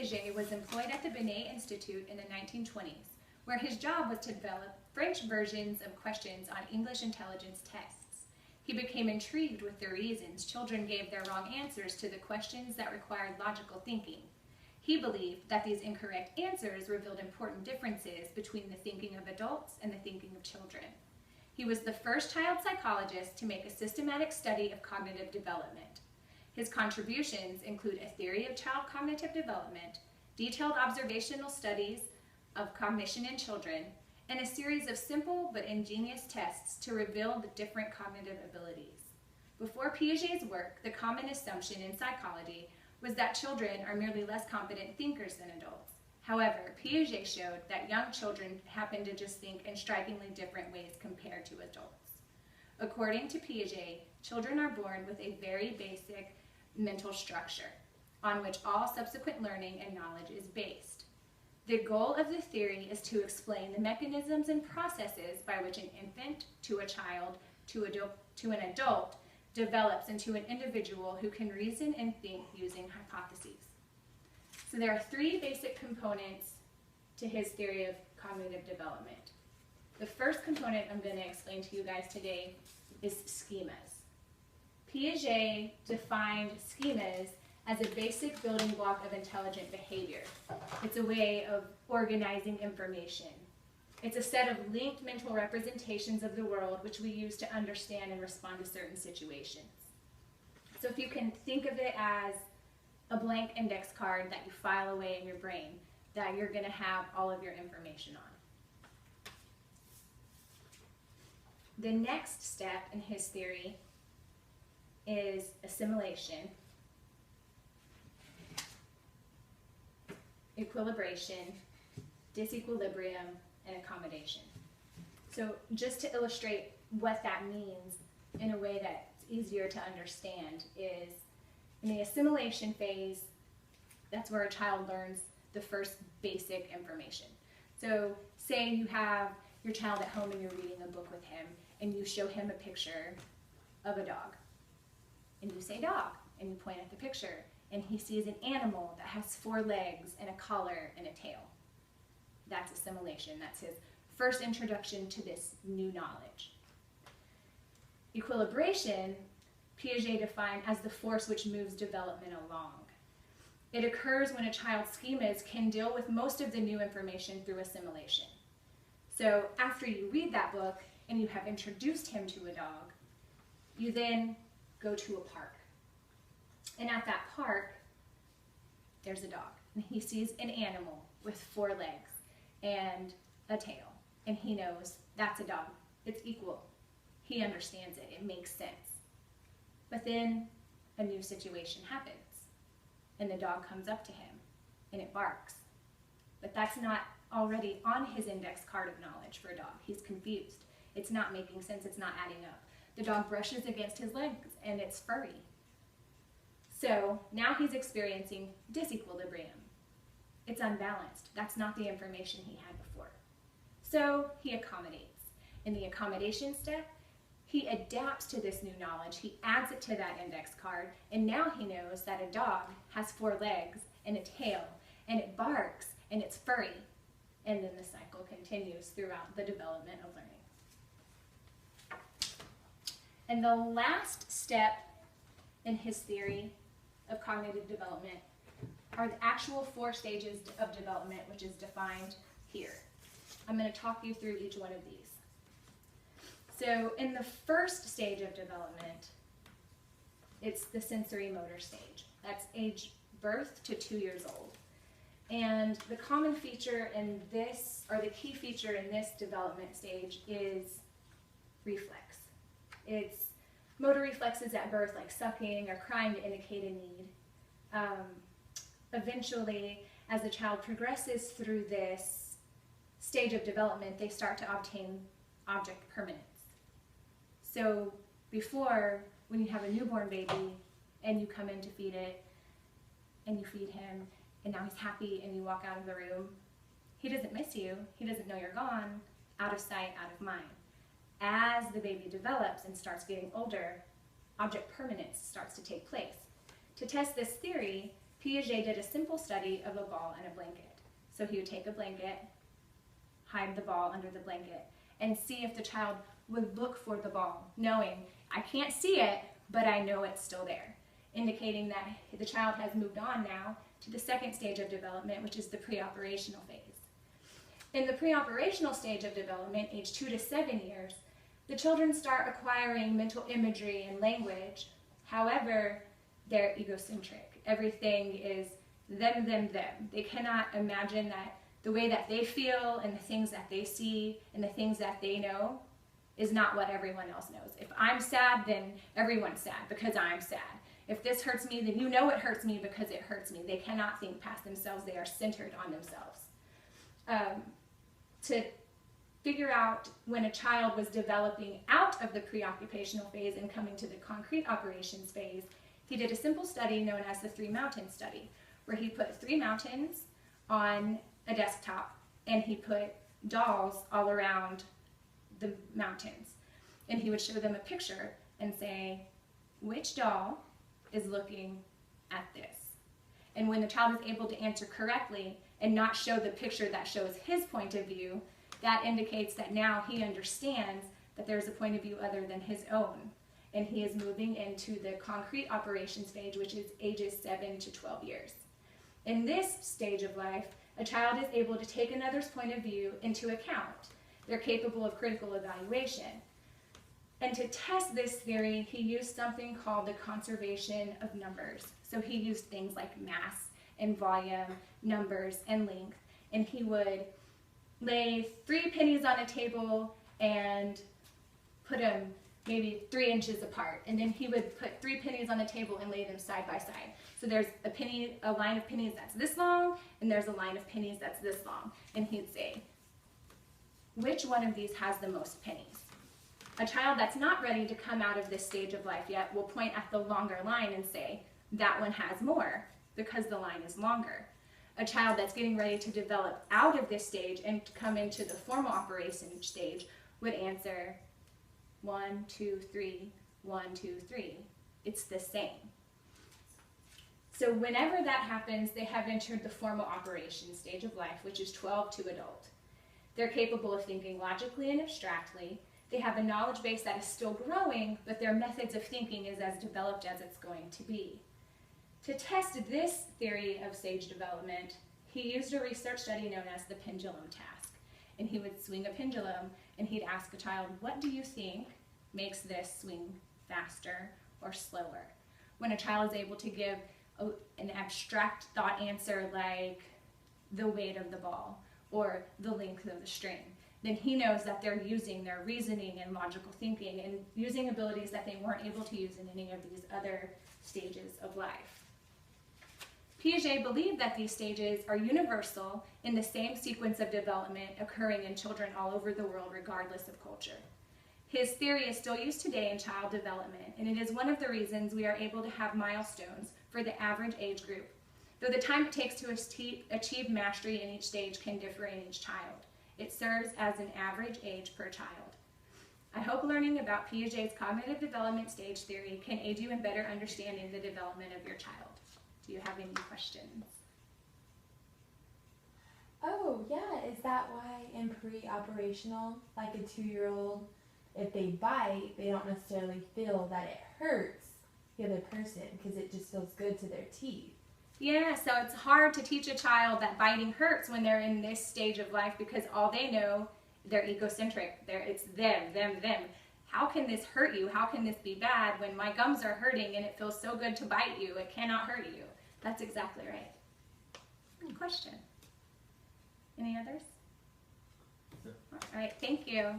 Piaget was employed at the Binet Institute in the 1920s, where his job was to develop French versions of questions on English intelligence tests. He became intrigued with the reasons children gave their wrong answers to the questions that required logical thinking. He believed that these incorrect answers revealed important differences between the thinking of adults and the thinking of children. He was the first child psychologist to make a systematic study of cognitive development. His contributions include a theory of child cognitive development, detailed observational studies of cognition in children, and a series of simple but ingenious tests to reveal the different cognitive abilities. Before Piaget's work, the common assumption in psychology was that children are merely less competent thinkers than adults. However, Piaget showed that young children happen to just think in strikingly different ways compared to adults. According to Piaget, children are born with a very basic mental structure on which all subsequent learning and knowledge is based. The goal of the theory is to explain the mechanisms and processes by which an infant, to a child, to an adult, develops into an individual who can reason and think using hypotheses. So there are three basic components to his theory of cognitive development. The first component I'm going to explain to you guys today is schemas. Piaget defined schemas as a basic building block of intelligent behavior. It's a way of organizing information. It's a set of linked mental representations of the world which we use to understand and respond to certain situations. So if you can think of it as a blank index card that you file away in your brain that you're going to have all of your information on. The next step in his theory is assimilation, equilibration, disequilibrium, and accommodation. So just to illustrate what that means in a way that's easier to understand is in the assimilation phase, that's where a child learns the first basic information. So say you have your child at home and you're reading a book with him and you show him a picture of a dog. And you say dog, and you point at the picture, and he sees an animal that has 4 legs and a collar and a tail. That's assimilation. That's his first introduction to this new knowledge. Equilibration, Piaget defined as the force which moves development along. It occurs when a child's schemas can deal with most of the new information through assimilation. So after you read that book and you have introduced him to a dog, you then go to a park. And at that park, there's a dog. And he sees an animal with 4 legs and a tail. And he knows that's a dog. It's equal. He understands it. It makes sense. But then a new situation happens. And the dog comes up to him and it barks. But that's not already on his index card of knowledge for a dog. He's confused. It's not making sense. It's not adding up. The dog brushes against his legs and it's furry. So now he's experiencing disequilibrium. It's unbalanced. That's not the information he had before. So he accommodates. In the accommodation step, he adapts to this new knowledge. He adds it to that index card, and now he knows that a dog has 4 legs and a tail, and it barks, and it's furry. And then the cycle continues throughout the development of learning. And the last step in his theory of cognitive development are the actual 4 stages of development, which is defined here. I'm going to talk you through each one of these. So in the first stage of development, it's the sensory motor stage. That's age birth to 2 years old. And the common feature in this, or the key feature in this development stage is reflex. It's motor reflexes at birth, like sucking or crying to indicate a need. Eventually, as the child progresses through this stage of development, they start to obtain object permanence. So before, when you have a newborn baby and you come in to feed it, and you feed him, and now he's happy and you walk out of the room, he doesn't miss you, he doesn't know you're gone, out of sight, out of mind. As the baby develops and starts getting older, object permanence starts to take place. To test this theory, Piaget did a simple study of a ball and a blanket. So he would take a blanket, hide the ball under the blanket, and see if the child would look for the ball, knowing, I can't see it, but I know it's still there, indicating that the child has moved on now to the second stage of development, which is the pre-operational phase. In the pre-operational stage of development, age 2 to 7 years, the children start acquiring mental imagery and language. However, they're egocentric. Everything is them, them, them. They cannot imagine that the way that they feel and the things that they see and the things that they know is not what everyone else knows. If I'm sad, then everyone's sad because I'm sad. If this hurts me, then you know it hurts me because it hurts me. They cannot think past themselves. They are centered on themselves. To figure out when a child was developing out of the preoccupational phase and coming to the concrete operations phase, he did a simple study known as the 3 mountains study, where he put 3 mountains on a desktop and he put dolls all around the mountains. And he would show them a picture and say, which doll is looking at this? And when the child is able to answer correctly and not show the picture that shows his point of view, that indicates that now he understands that there's a point of view other than his own. And he is moving into the concrete operations stage, which is ages 7 to 12 years. In this stage of life, a child is able to take another's point of view into account. They're capable of critical evaluation. And to test this theory, he used something called the conservation of numbers. So he used things like mass and volume, numbers, and length. And he would lay 3 pennies on a table and put them maybe 3 inches apart. And then he would put 3 pennies on the table and lay them side by side. So there's a line of pennies that's this long, and there's a line of pennies that's this long. And he'd say, which one of these has the most pennies? A child that's not ready to come out of this stage of life yet will point at the longer line and say, that one has more, because the line is longer. A child that's getting ready to develop out of this stage and to come into the formal operation stage would answer 1, 2, 3, 1, 2, 3. It's the same. So whenever that happens, they have entered the formal operation stage of life, which is 12 to adult. They're capable of thinking logically and abstractly. They have a knowledge base that is still growing, but their methods of thinking is as developed as it's going to be. To test this theory of stage development, he used a research study known as the pendulum task. And he would swing a pendulum, and he'd ask a child, what do you think makes this swing faster or slower? When a child is able to give an abstract thought answer like the weight of the ball or the length of the string, then he knows that they're using their reasoning and logical thinking and using abilities that they weren't able to use in any of these other stages of life. Piaget believed that these stages are universal in the same sequence of development occurring in children all over the world regardless of culture. His theory is still used today in child development, and it is one of the reasons we are able to have milestones for the average age group, though the time it takes to achieve mastery in each stage can differ in each child. It serves as an average age per child. I hope learning about Piaget's cognitive development stage theory can aid you in better understanding the development of your child. Do you have any questions? Oh, yeah. Is that why in pre-operational, like a 2-year-old, if they bite, they don't necessarily feel that it hurts the other person because it just feels good to their teeth? Yeah, so it's hard to teach a child that biting hurts when they're in this stage of life because all they know, they're egocentric. It's them, them, them. How can this hurt you? How can this be bad when my gums are hurting and it feels so good to bite you? It cannot hurt you. That's exactly right. Good question. Any others? All right, thank you.